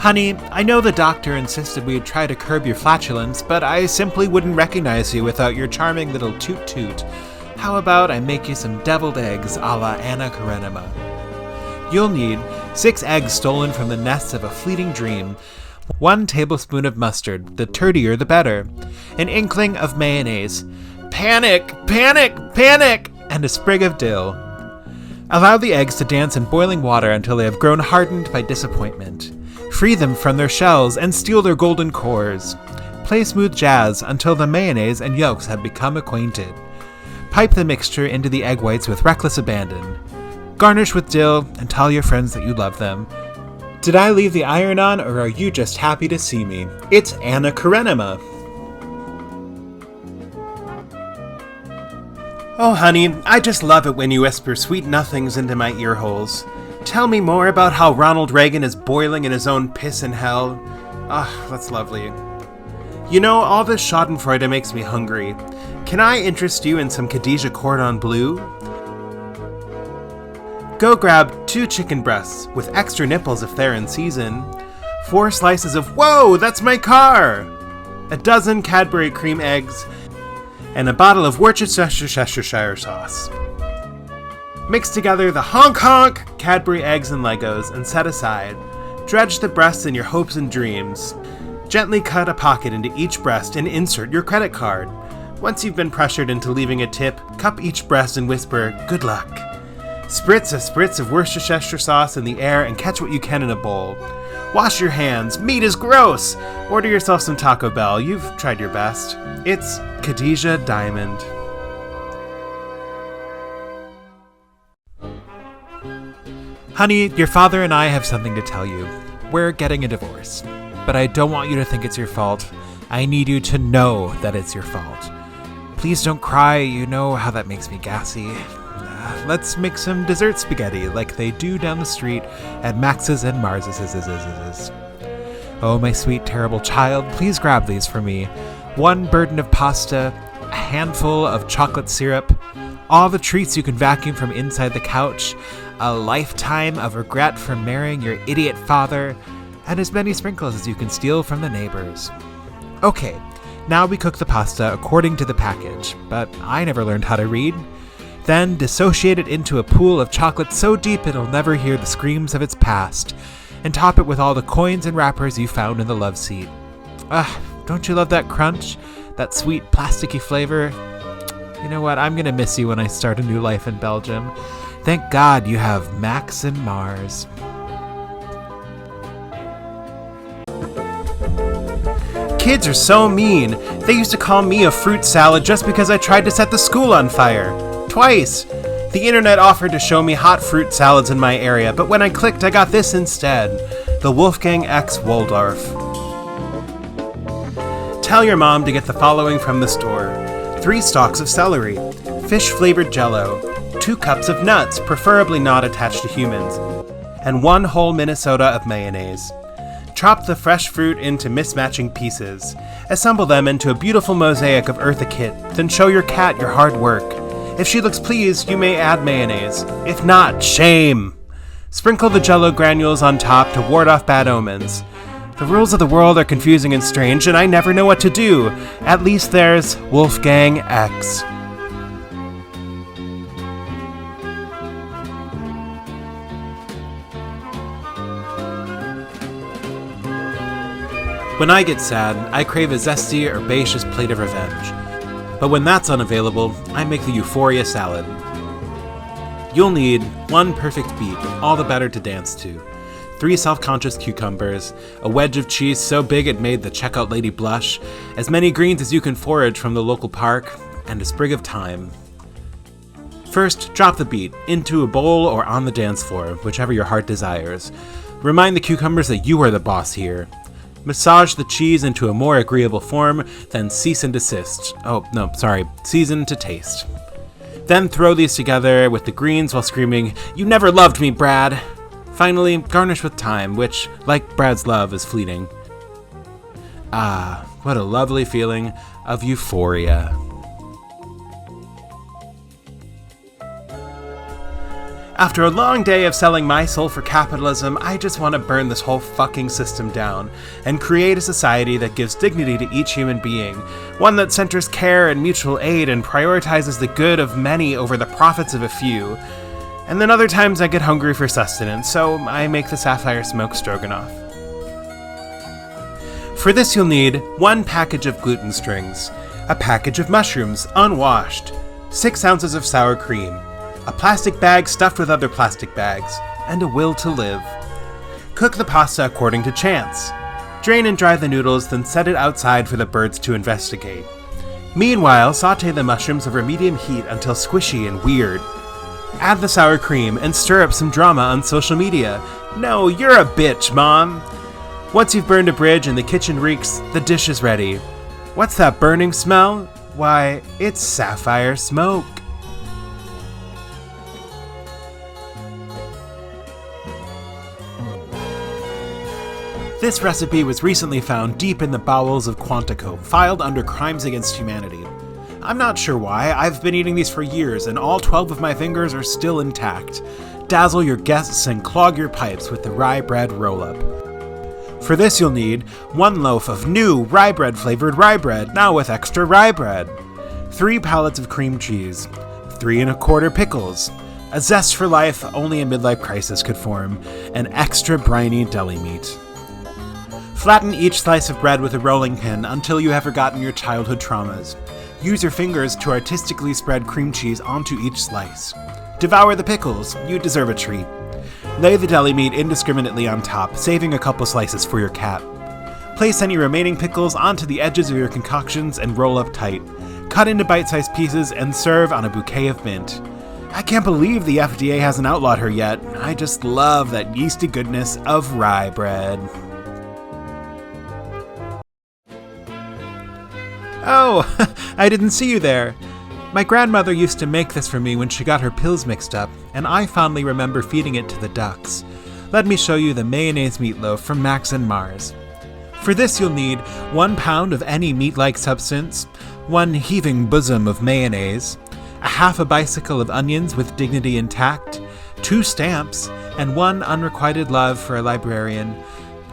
Honey, I know the doctor insisted we'd try to curb your flatulence, but I simply wouldn't recognize you without your charming little toot-toot. How about I make you some deviled eggs a la Anna Karenina? You'll need 6 eggs stolen from the nests of a fleeting dream, 1 tablespoon of mustard, the turdier the better, an inkling of mayonnaise, panic, panic, panic, and a sprig of dill. Allow the eggs to dance in boiling water until they have grown hardened by disappointment. Free them from their shells and steal their golden cores. Play smooth jazz until the mayonnaise and yolks have become acquainted. Pipe the mixture into the egg whites with reckless abandon. Garnish with dill and tell your friends that you love them. Did I leave the iron on, or are you just happy to see me? It's Anna Karenina. Oh, honey, I just love it when you whisper sweet nothings into my ear holes. Tell me more about how Ronald Reagan is boiling in his own piss in hell. Ah, that's lovely. You know, all this schadenfreude makes me hungry. Can I interest you in some Khadijah cordon bleu? Go grab 2 chicken breasts, with extra nipples if they're in season, 4 slices of, whoa, that's my car! A dozen Cadbury cream eggs, and a bottle of Worcestershire sauce. Mix together the honk Cadbury eggs and Legos and set aside. Dredge the breasts in your hopes and dreams. Gently cut a pocket into each breast and insert your credit card. Once you've been pressured into leaving a tip, cup each breast and whisper, good luck. Spritz a spritz of Worcestershire sauce in the air and catch what you can in a bowl. Wash your hands. Meat is gross. Order yourself some Taco Bell. You've tried your best. It's Khadijah Diamond. Honey, your father and I have something to tell you. We're getting a divorce. But I don't want you to think it's your fault. I need you to know that it's your fault. Please don't cry. You know how that makes me gassy. Let's make some dessert spaghetti like they do down the street at Max's and Mars's. Oh, my sweet, terrible child, please grab these for me. 1 burden of pasta, a handful of chocolate syrup, all the treats you can vacuum from inside the couch, a lifetime of regret for marrying your idiot father, and as many sprinkles as you can steal from the neighbors. Okay, now we cook the pasta according to the package, but I never learned how to read. Then dissociate it into a pool of chocolate so deep it'll never hear the screams of its past, and top it with all the coins and wrappers you found in the love seat. Don't you love that crunch? That sweet plasticky flavor? You know what, I'm gonna miss you when I start a new life in Belgium. Thank God you have Max and Mars. Kids are so mean. They used to call me a fruit salad just because I tried to set the school on fire. Twice. The internet offered to show me hot fruit salads in my area, but when I clicked, I got this instead. The Wolfgang X Waldorf. Tell your mom to get the following from the store. 3 stalks of celery, fish-flavored Jell-O, 2 cups of nuts, preferably not attached to humans, and 1 whole Minnesota of mayonnaise. Chop the fresh fruit into mismatching pieces. Assemble them into a beautiful mosaic of Eartha Kitt, then show your cat your hard work. If she looks pleased, you may add mayonnaise. If not, shame! Sprinkle the Jell-O granules on top to ward off bad omens. The rules of the world are confusing and strange, and I never know what to do. At least there's Wolfgang X. When I get sad, I crave a zesty, herbaceous plate of revenge. But when that's unavailable, I make the Euphoria salad. You'll need 1 perfect beet, all the better to dance to, 3 self-conscious cucumbers, a wedge of cheese so big it made the checkout lady blush, as many greens as you can forage from the local park, and a sprig of thyme. First, drop the beet into a bowl or on the dance floor, whichever your heart desires. Remind the cucumbers that you are the boss here. Massage the cheese into a more agreeable form, then cease and desist. Season to taste. Then throw these together with the greens while screaming, "You never loved me, Brad!" Finally, garnish with thyme, which, like Brad's love, is fleeting. Ah, what a lovely feeling of euphoria. After a long day of selling my soul for capitalism, I just want to burn this whole fucking system down and create a society that gives dignity to each human being, one that centers care and mutual aid and prioritizes the good of many over the profits of a few. And then other times I get hungry for sustenance, so I make the sapphire smoke stroganoff. For this you'll need 1 package of gluten strings, a package of mushrooms, unwashed, 6 ounces of sour cream, a plastic bag stuffed with other plastic bags, and a will to live. Cook the pasta according to chance. Drain and dry the noodles, then set it outside for the birds to investigate. Meanwhile, saute the mushrooms over medium heat until squishy and weird. Add the sour cream and stir up some drama on social media. No, you're a bitch, Mom! Once you've burned a bridge and the kitchen reeks, the dish is ready. What's that burning smell? Why, it's sapphire smoke. This recipe was recently found deep in the bowels of Quantico, filed under Crimes Against Humanity. I'm not sure why, I've been eating these for years and all 12 of my fingers are still intact. Dazzle your guests and clog your pipes with the rye bread roll-up. For this you'll need 1 loaf of new rye bread flavored rye bread, now with extra rye bread, 3 pallets of cream cheese, 3 1/4 pickles, a zest for life only a midlife crisis could form, and extra briny deli meat. Flatten each slice of bread with a rolling pin until you have forgotten your childhood traumas. Use your fingers to artistically spread cream cheese onto each slice. Devour the pickles, you deserve a treat. Lay the deli meat indiscriminately on top, saving a couple slices for your cat. Place any remaining pickles onto the edges of your concoctions and roll up tight. Cut into bite-sized pieces and serve on a bouquet of mint. I can't believe the FDA hasn't outlawed her yet. I just love that yeasty goodness of rye bread. Oh, I didn't see you there. My grandmother used to make this for me when she got her pills mixed up, and I fondly remember feeding it to the ducks. Let me show you the mayonnaise meatloaf from Max and Mars. For this you'll need 1 pound of any meat-like substance, 1 heaving bosom of mayonnaise, a half a bicycle of onions with dignity intact, 2 stamps, and 1 unrequited love for a librarian.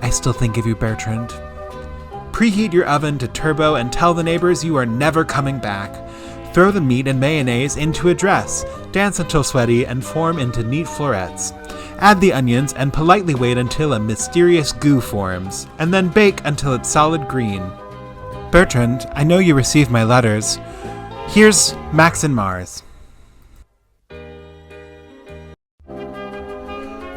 I still think of you, Bertrand. Preheat your oven to turbo and tell the neighbors you are never coming back. Throw the meat and mayonnaise into a dress, dance until sweaty, and form into neat florets. Add the onions and politely wait until a mysterious goo forms, and then bake until it's solid green. Bertrand, I know you received my letters. Here's Max and Mars.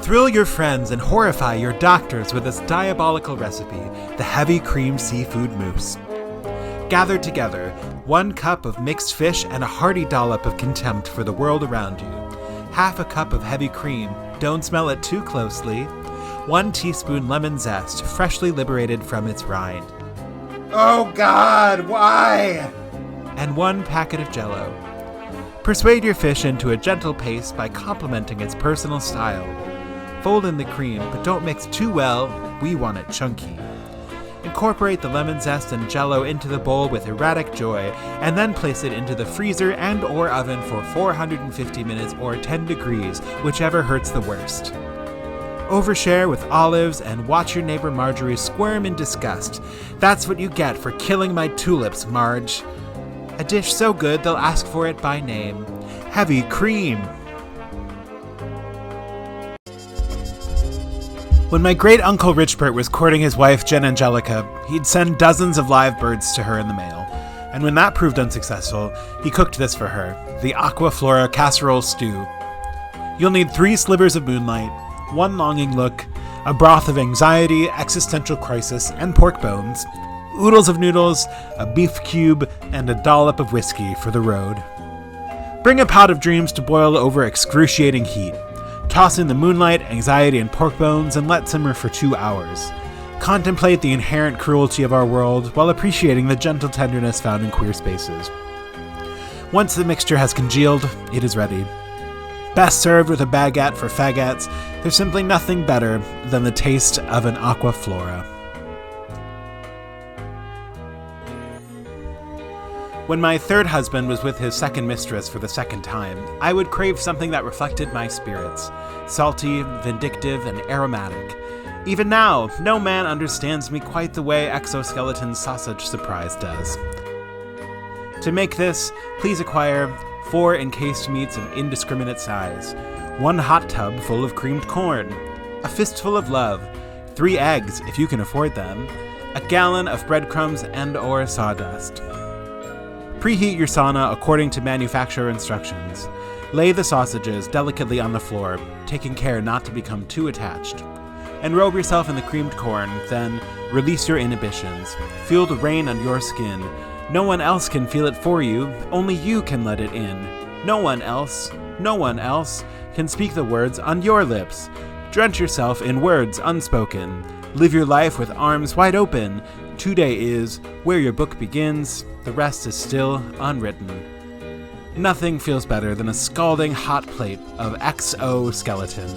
Thrill your friends and horrify your doctors with this diabolical recipe, the heavy cream seafood mousse. Gather together 1 cup of mixed fish and a hearty dollop of contempt for the world around you. Half a cup of heavy cream, don't smell it too closely. 1 teaspoon lemon zest, freshly liberated from its rind. Oh God, why? And 1 packet of Jell-O. Persuade your fish into a gentle paste by complimenting its personal style. Fold in the cream, but don't mix too well, we want it chunky. Incorporate the lemon zest and Jell-O into the bowl with erratic joy, and then place it into the freezer and/or oven for 450 minutes or 10 degrees, whichever hurts the worst. Overshare with olives and watch your neighbor Marjorie squirm in disgust. That's what you get for killing my tulips, Marge. A dish so good they'll ask for it by name. Heavy cream. When my great-uncle Richbert was courting his wife Jen Angelica, he'd send dozens of live birds to her in the mail. And when that proved unsuccessful, he cooked this for her, the Aqua Flora casserole stew. You'll need 3 slivers of moonlight, 1 longing look, a broth of anxiety, existential crisis, and pork bones, oodles of noodles, a beef cube, and a dollop of whiskey for the road. Bring a pot of dreams to boil over excruciating heat. Toss in the moonlight, anxiety, and pork bones and let simmer for 2 hours. Contemplate the inherent cruelty of our world while appreciating the gentle tenderness found in queer spaces. Once the mixture has congealed, it is ready. Best served with a baguette for faggots, there's simply nothing better than the taste of an Aqua Flora. When my third husband was with his second mistress for the second time, I would crave something that reflected my spirits, salty, vindictive, and aromatic. Even now, no man understands me quite the way Exoskeleton Sausage Surprise does. To make this, please acquire 4 encased meats of indiscriminate size, 1 hot tub full of creamed corn, a fistful of love, 3 eggs if you can afford them, a gallon of breadcrumbs and/or sawdust. Preheat your sauna according to manufacturer instructions. Lay the sausages delicately on the floor, taking care not to become too attached. Enrobe yourself in the creamed corn, then release your inhibitions. Feel the rain on your skin. No one else can feel it for you, only you can let it in. No one else can speak the words on your lips. Drench yourself in words unspoken. Live your life with arms wide open. Today is where your book begins, the rest is still unwritten. Nothing feels better than a scalding hot plate of exoskeleton.